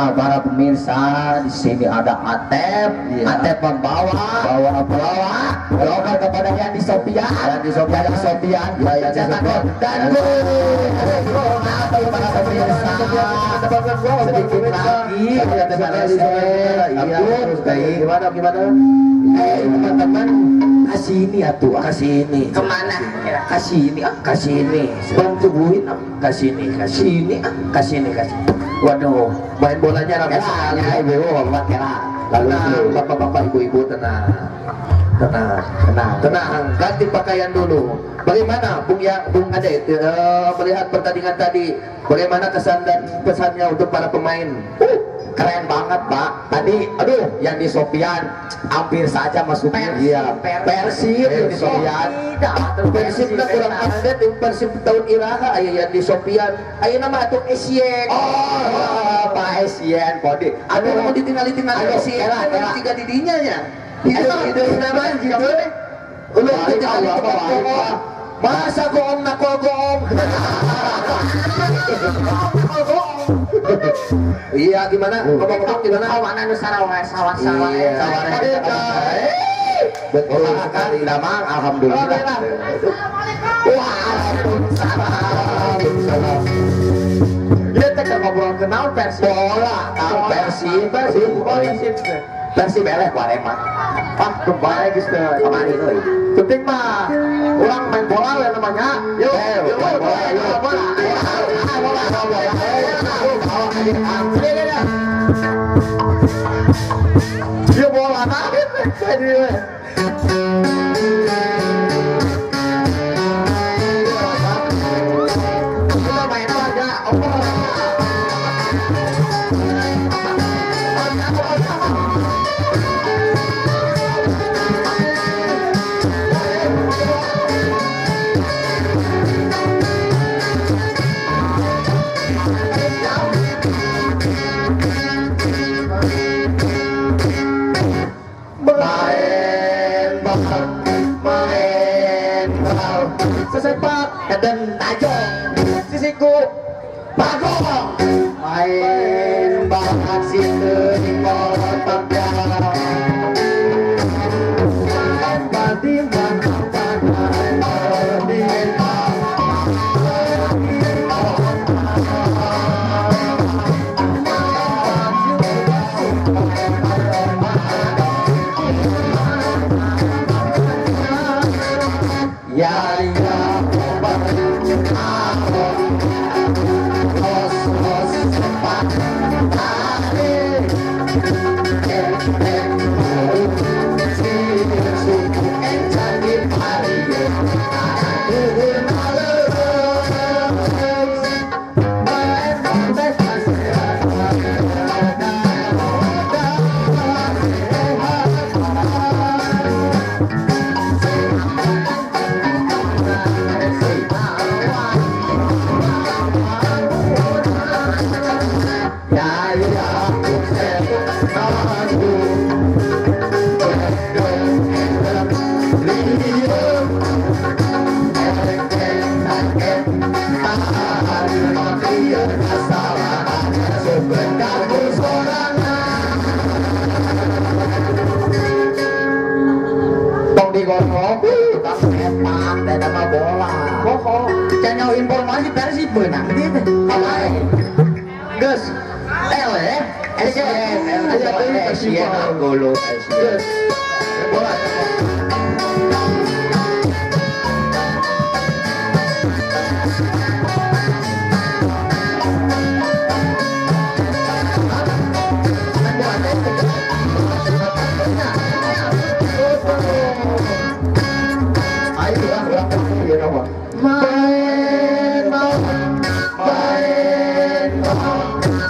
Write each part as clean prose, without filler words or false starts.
Nah, para pemirsa, di sini ada Atep, Atep membawa doakan kepada Yandi Sofian, ya dan para pemirsa sedikit lagi. Gimana? Teman-teman, kasih ini kemana? Kasih ini bantuin kasih ini. Waduh, main bolanya rame sekali. Ibu hormat kira. Lalu bapak-bapak, ibu-ibu tenang. Ganti pakaian dulu. Bagaimana Bung Ade melihat pertandingan tadi? Bagaimana kesan dan pesannya untuk para pemain? Keren banget Pak. Tadi Yandi Sofian hampir saja masuk Persib Yandi Sofian. Persib na kurang update yung Persib tahun iraha aya Yandi Sofian. Aya nama atuh Esien. Pak Esien kode. Ada mau ditinggal Esien. Tiga didinya nya. Itu nama gitu. Ulun ditinggal. Masa goong na goong. Iya, gimana? Ngomong-ngomong gimana? Awana nu Sarawak. Betul sekali. Damang, alhamdulillah. Waalaikumsalam. Dia teh ngobrol kenal Persib. Bola, Persib beleh ku Arema. Kembali geus teh kamari euy. Penting mah urang main bola we namanya. Yuk, bola. Dia bola naik tadi we. Kita main aja, sesepak dan tajong sisiku bagong main bakat situ di kota main badiman informasi Persib benar gitu. Gus,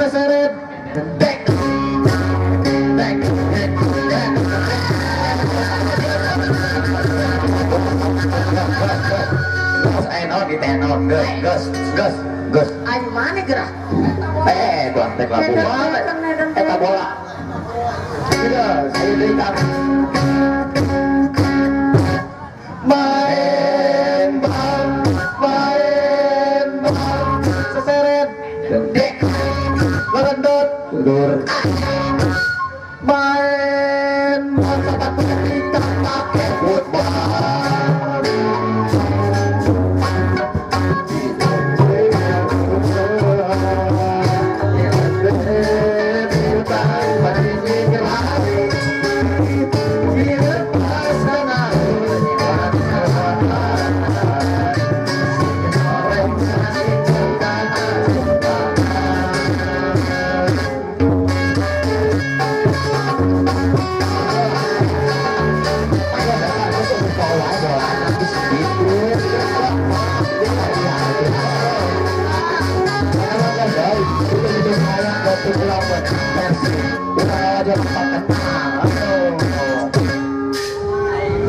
seseret dek Gus ayo mana gerak tuan tek labu eta bola iya saya berikan main bal seseret dek lerendut mundur. Main masa batu kita pakai football.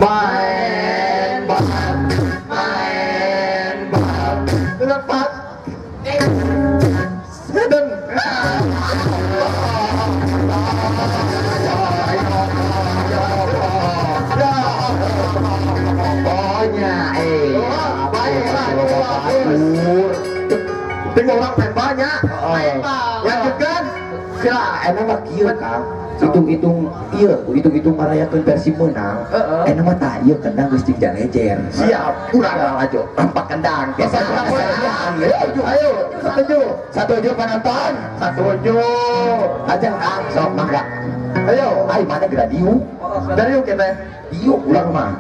Main bahas, main bahas, lepas, sedang. Pokoknya, tinggal orang main banyak, lanjutkan. Kira enak mah kieu Kang. Hitung-hitung merayakeun Persib menang. Enak mah tah ieu kendang geus cing jalejer. Siap, urang aja. Empat kendang. Ayo, setuju penonton. Setuju. Ajeng Kang, sok mangga. Ayo, mana geura diu? Dari yuk kita. Diu urang mah.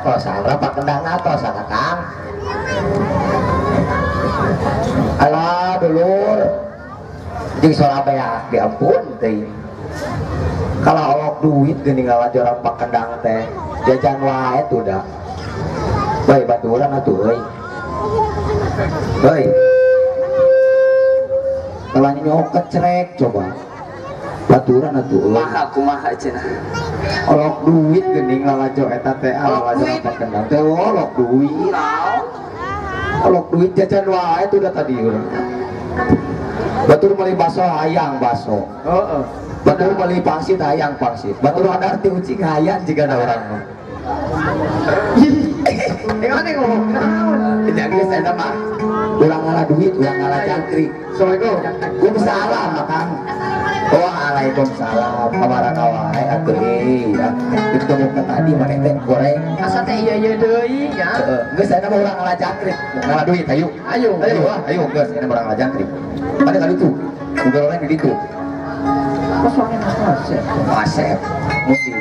atosan, berapa kendang atosan Kang? Alah dulur, jeung Surabaya ge ampun teh. Kalau olok duit geuning ngalajo orang pakendang teh, jajan wae tuh dah. Bae baturan atuh euy. Hei, kalau nyok kecrek coba baturan atuh Maha kumaha cenah. olok duit geuning lalajo eta teh lalajo apa kendang teh olok duit olok duit jajan wae itu udah tadi urang batur beli baso hayang baso batur beli pangsit hayang pangsit batur ada arti ucing hayang jika ada orang mah gimana ngomong tidak geus eta mah ulang ngalah duit ulang ngalah jangkrik. Assalamualaikum. Waalaikumsalam Kang. Waalaikumsalam. Kabarang wae atuh ya. Ditemu ka tadi maneh teh goreng. Asa teh ieu deui ya. Heeh, geus eta mah urang ngalah jangkrik. Ngalah duit ayo. Ayo geus eta urang ngalah jangkrik. Pada kali itu. Goreng di ditu. Kosongin asep. Asep. Mungkin